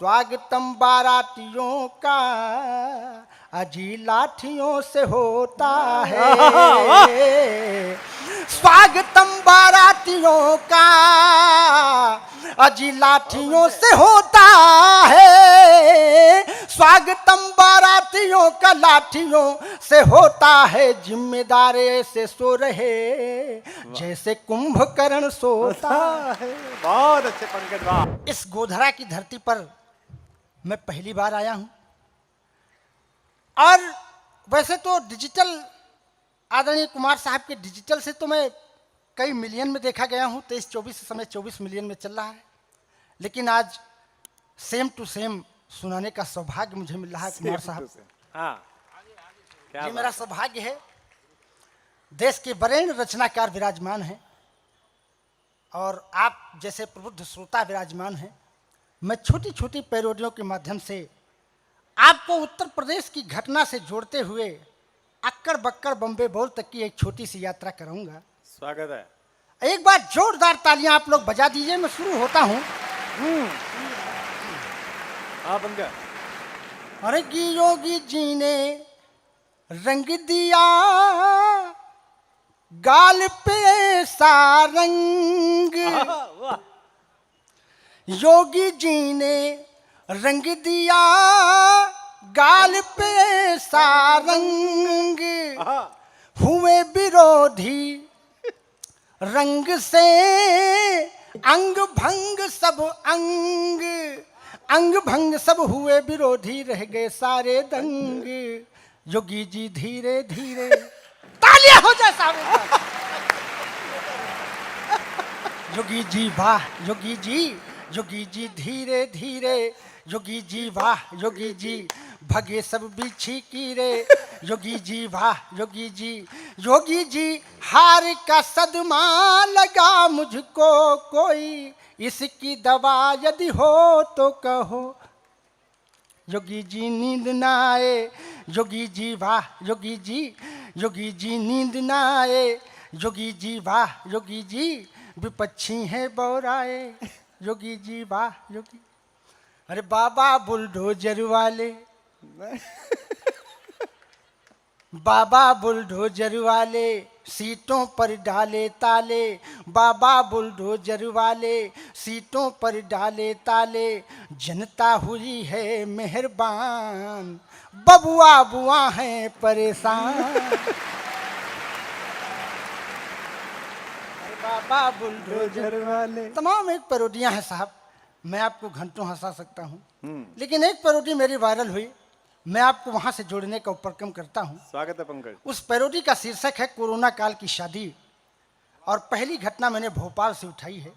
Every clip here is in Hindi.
स्वागतम बारातियों का अजी लाठियों से होता है। स्वागतम बारातियों का अजी लाठियों से होता है। स्वागतम बारातियों का लाठियों से होता है। जिम्मेदारी से सो रहे जैसे कुंभकर्ण सोता है। बहुत अच्छे पंकज वाह। इस गोधरा की धरती पर मैं पहली बार आया हूं और वैसे तो डिजिटल आदरणीय कुमार साहब के डिजिटल से तो मैं कई मिलियन में देखा गया हूं। 23-24 समय 24 मिलियन में चल रहा है, लेकिन आज सेम टू सेम सुनाने का सौभाग्य मुझे मिल रहा है कुमार साहब। हाँ, ये मेरा सौभाग्य है। देश के वरेण्य रचनाकार विराजमान हैं और आप जैसे प्रबुद्ध श्रोता विराजमान हैं। मैं छोटी छोटी पैरोडियों के माध्यम से आपको उत्तर प्रदेश की घटना से जोड़ते हुए अक्कड़ बक्कड़ बम्बे बोल तक की एक छोटी सी यात्रा कराऊंगा। स्वागत है। एक बार जोरदार तालियां आप लोग बजा दीजिए। मैं शुरू होता हूं। हाँ पंकज। अरे की योगी जी ने रंग दिया गाल पे सा रंग। योगी जी ने रंग दिया गाल पे सा रंग। हुए विरोधी रंग से अंग भंग सब अंग। अंग भंग सब हुए विरोधी रह गए सारे दंग। योगी जी धीरे धीरे तालियां हो जाए साहब। योगी जी वाह योगी जी धीरे धीरे। योगी जी वाह योगी जी भगे सब बिछी कीरे। योगी जी वाह योगी जी हार का सदमा लगा मुझको कोई। इसकी दवा यदि हो तो कहो। योगी जी नींद ना आए। योगी जी वाह योगी जी नींद ना आए। योगी जी वाह योगी जी विपक्षी हैं बौराए। योगी जी वाह योगी। अरे बाबा बुलडोजर वाले बाबा बुलडोजर वाले सीटों पर डाले ताले। बाबा बुलडोजर वाले सीटों पर डाले ताले। जनता हुई है मेहरबान बबुआ बुआ हैं परेशान। बाबा बुलडोजर वाले। तमाम एक पैरोडियां हैं साहब। मैं आपको घंटों हंसा सकता हूं, लेकिन एक पैरोडी मेरी वायरल हुई। मैं आपको वहां से जोड़ने का उपक्रम करता हूं। स्वागत है पंकज। उस पैरोडी का शीर्षक है कोरोना काल की शादी। और पहली घटना मैंने भोपाल से उठाई है।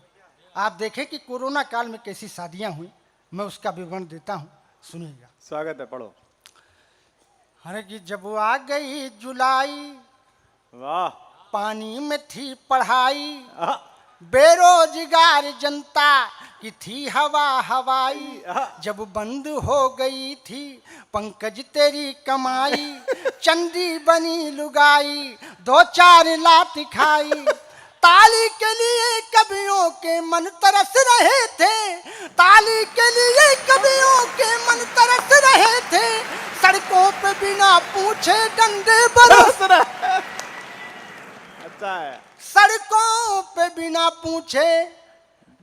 आप देखें कि कोरोना काल में कैसी शादियां हुई। मैं उसका विवरण देता हूं, सुनिएगा। स्वागत है, पढ़ो। अरे कि जब आ गई जुलाई वाह। पानी में थी पढ़ाई। बेरोजगार जनता की थी हवा हवाई। जब बंद हो गई थी पंकज तेरी कमाई। चंदी बनी लुगाई 2-4 लात खाई। ताली के लिए कवियों के मन तरस रहे थे। ताली के लिए कवियों के मन तरस रहे थे। सड़कों पे बिना पूछे डंडे बरस रहे। अच्छा है। सड़कों पे बिना पूछे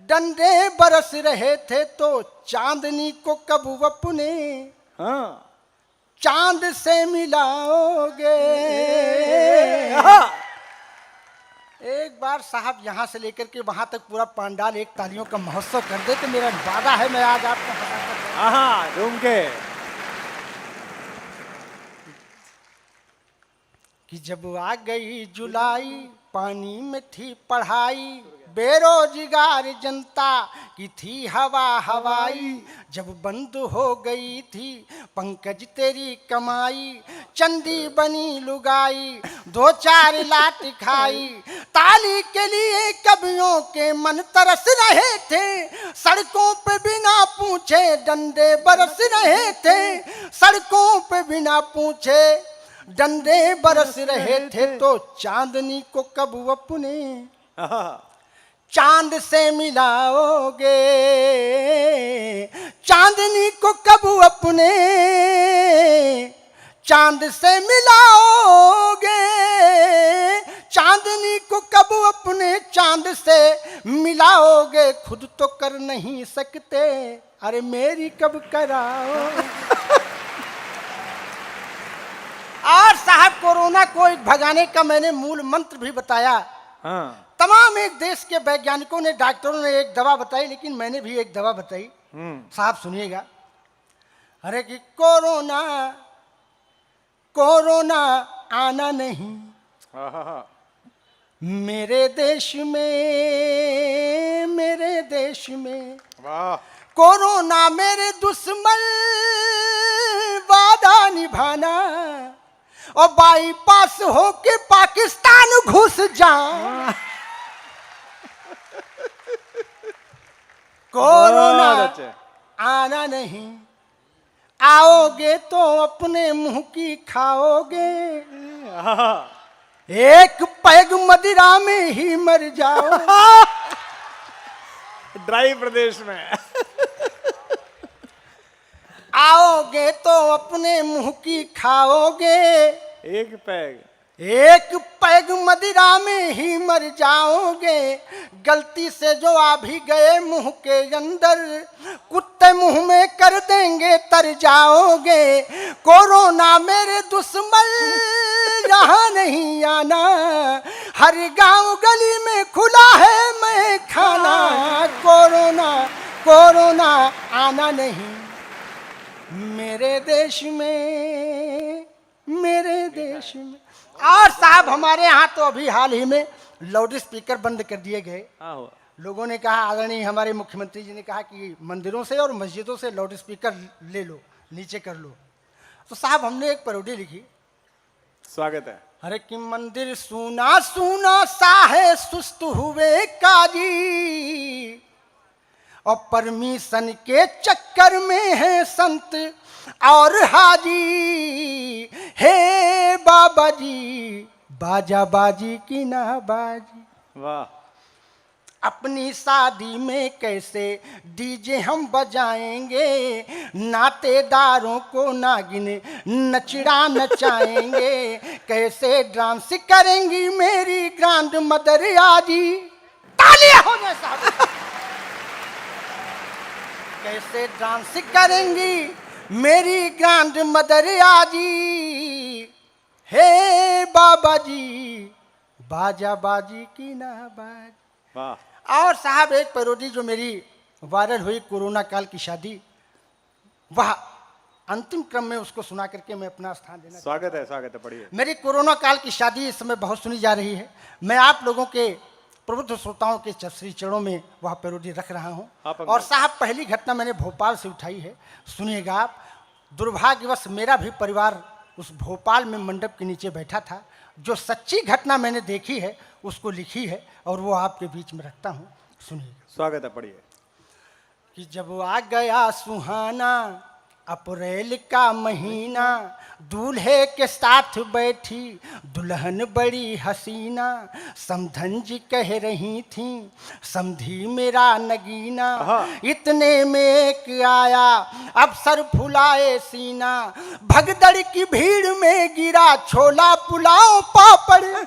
डंडे बरस रहे थे। तो चांदनी को कब अपने चांद से मिलाओगे। एक बार साहब यहां से लेकर के वहां तक पूरा पंडाल एक तालियों का महोत्सव कर दे तो मेरा वादा है मैं आज आपको घूम के कि जब आ गई जुलाई पानी में थी पढ़ाई। बेरोजगार जनता की थी हवा हवाई। जब बंद हो गई थी पंकज तेरी कमाई। चंदी बनी लुगाई 2-4 लात खाई। ताली के लिए कवियों के मन तरस रहे थे। सड़कों पे बिना पूछे डंडे बरस रहे थे। सड़कों पे बिना पूछे डंडे बरस रहे थे। तो चांदनी को कब अपने चांद से मिलाओगे, चांदनी को कब अपने चांद से मिलाओगे, चांदनी को कब अपने चांद से मिलाओगे, खुद तो कर नहीं सकते, अरे मेरी कब कराओ। और साहब कोरोना को भगाने का मैंने मूल मंत्र भी बताया। हाँ। तमाम एक देश के वैज्ञानिकों ने, डॉक्टरों ने एक दवा बताई, लेकिन मैंने भी एक दवा बताई। साहब सुनिएगा। अरे कि कोरोना कोरोना आना नहीं मेरे देश में, मेरे देश में। वाह। कोरोना मेरे दुश्मन, वादा निभाना, और बाईपास होके पाकिस्तान घुस जाऊं। कोरोना आना नहीं, आओगे तो अपने मुंह की खाओगे, एक पैग मदिरा में ही मर जाओ। ड्राई प्रदेश में। आओगे तो अपने मुंह की खाओगे, एक पैग, एक पैग मदिरा में ही मर जाओगे। गलती से जो आ भी गए मुंह के अंदर, कुत्ते मुंह में कर देंगे तर जाओगे। कोरोना मेरे दुश्मन, यहाँ नहीं आना, हर गांव गली में खुला है मैं खाना। कोरोना कोरोना आना नहीं मेरे देश में, मेरे देश में। और साहब हमारे यहाँ तो अभी हाल ही में लाउड स्पीकर बंद कर दिए गए। लोगों ने कहा, आदरणीय हमारे मुख्यमंत्री जी ने कहा कि मंदिरों से और मस्जिदों से लाउड स्पीकर ले लो, नीचे कर लो। तो साहब हमने एक पैरोडी लिखी। स्वागत है। अरे कि मंदिर सूना सूना सा है, सुस्त हुए काजी, और परमिशन के चक्कर में है संत और हाजी। हे बाबा जी बाजा बाजी की ना बाजी। वाह। अपनी शादी में कैसे डीजे हम बजाएंगे, नातेदारों को नागिन नचड़ा नचाएंगे। कैसे डांस करेंगी मेरी ग्रैंड मदर आजी। तालियां हो जाए साहब। कैसे डांस करेंगी मेरी ग्रैंड मदर आजी। हे बाबा जी बाजा बाजी की ना बाजी। वाह। और साहब एक पैरोडी जो मेरी वायरल हुई, कोरोना काल की शादी, वह अंतिम क्रम में उसको सुना करके मैं अपना स्थान देना। स्वागत है, पढ़िए। मेरी कोरोना काल की शादी इस समय बहुत सुनी जा रही है। मैं आप लोगों के प्रबुद्ध श्रोताओं के श्री चरणों में वह पैरोडी रख रहा हूँ। और साहब पहली घटना मैंने भोपाल से उठाई है, सुनिएगा आप। दुर्भाग्यवश मेरा भी परिवार उस भोपाल में मंडप के नीचे बैठा था। जो सच्ची घटना मैंने देखी है उसको लिखी है और वो आपके बीच में रखता हूँ, सुनिएगा। स्वागत है, पढ़िए। कि जब आ गया सुहाना अप्रैल का महीना, दूल्हे के साथ बैठी दुल्हन बड़ी हसीना। समधन जी कह रही थी समधी मेरा नगीना। इतने में एक आया अफसर फुलाए सीना। भगदड़ की भीड़ में गिरा छोला पुलाव पापड़।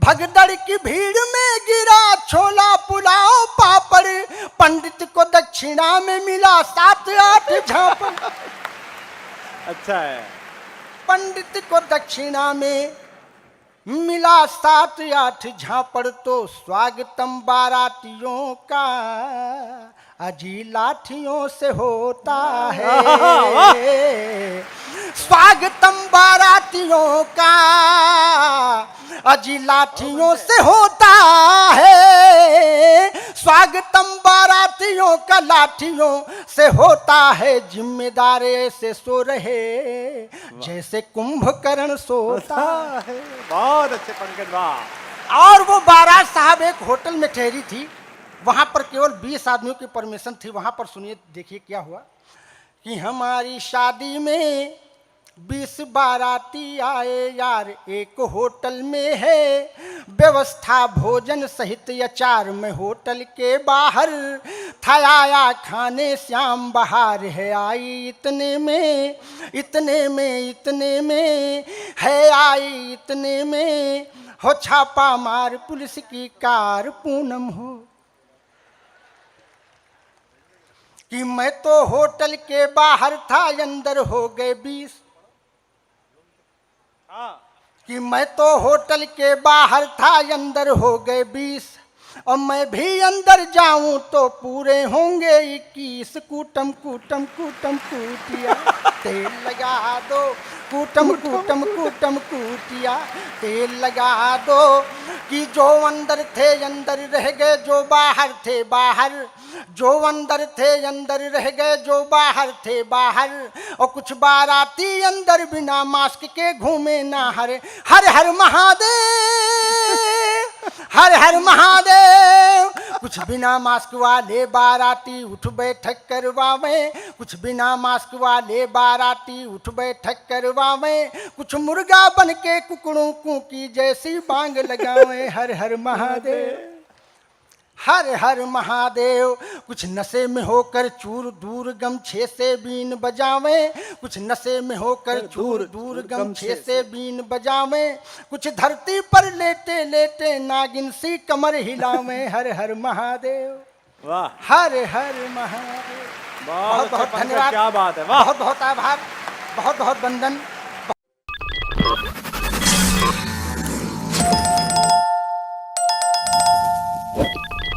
भगदड़ की भीड़ में गिरा छोला पुलाव पापड़। पंडित को दक्षिणा में मिला 7-8 झापड़। अच्छा है। पंडित को दक्षिणा में मिला 7-8 झापड़। तो स्वागतम बारातियों का अजी लाठियों से होता है। स्वागतम बारातियों का अजी लाठियों से होता है। स्वागतम बारातियों का लाठियों से होता है। जिम्मेदार ऐसे सो रहे जैसे कुंभकर्ण सोता है। बहुत अच्छे पंकज, वाह। और वो बारात साहब एक होटल में ठहरी थी। वहां पर केवल 20 आदमियों की परमिशन थी। वहां पर सुनिए, देखिए क्या हुआ कि हमारी शादी में 20 बाराती आए यार एक होटल में है व्यवस्था भोजन सहित अचार में होटल के बाहर था आया खाने श्याम बहार है आई इतने में इतने में इतने में है आई इतने में हो छापा मार पुलिस की कार पूनम हो कि मैं तो होटल के बाहर था अंदर हो गए 20 हाँ कि मैं तो होटल के बाहर था अंदर हो गए 20 और मैं भी अंदर जाऊं तो पूरे होंगे 21 कूटम कूटम कूटम कूटिया तेल लगा दो कूटम कूटम कूटम कूटिया तेल लगा दो कि जो अंदर थे अंदर रह गए जो बाहर थे बाहर जो अंदर थे अंदर रह गए जो बाहर थे बाहर और कुछ बाराती अंदर बिना मास्क के घूमे ना हर हर महादेव हर हर महादेव कुछ बिना मास्क वाले बाराती उठ बैठक करवावे कुछ बिना मास्क वाले बाराती उठ बैठक करवावे कुछ मुर्गा बन के कुकड़ों की जैसी बांग लगावे हर हर महादेव हर हर महादेव कुछ नशे में होकर चूर दूर गमछे से बीन बजावे कुछ नशे में होकर चूर दूर गमछे से बीन बजावे कुछ धरती पर लेटे लेटे नागिन सी कमर हिलावे हर हर महादेव वाह हर हर महादेव बहुत बहुत अच्छा पंकज, धन्यवाद क्या बात है वाह बहुत बहुत आभार बहुत बहुत वंदन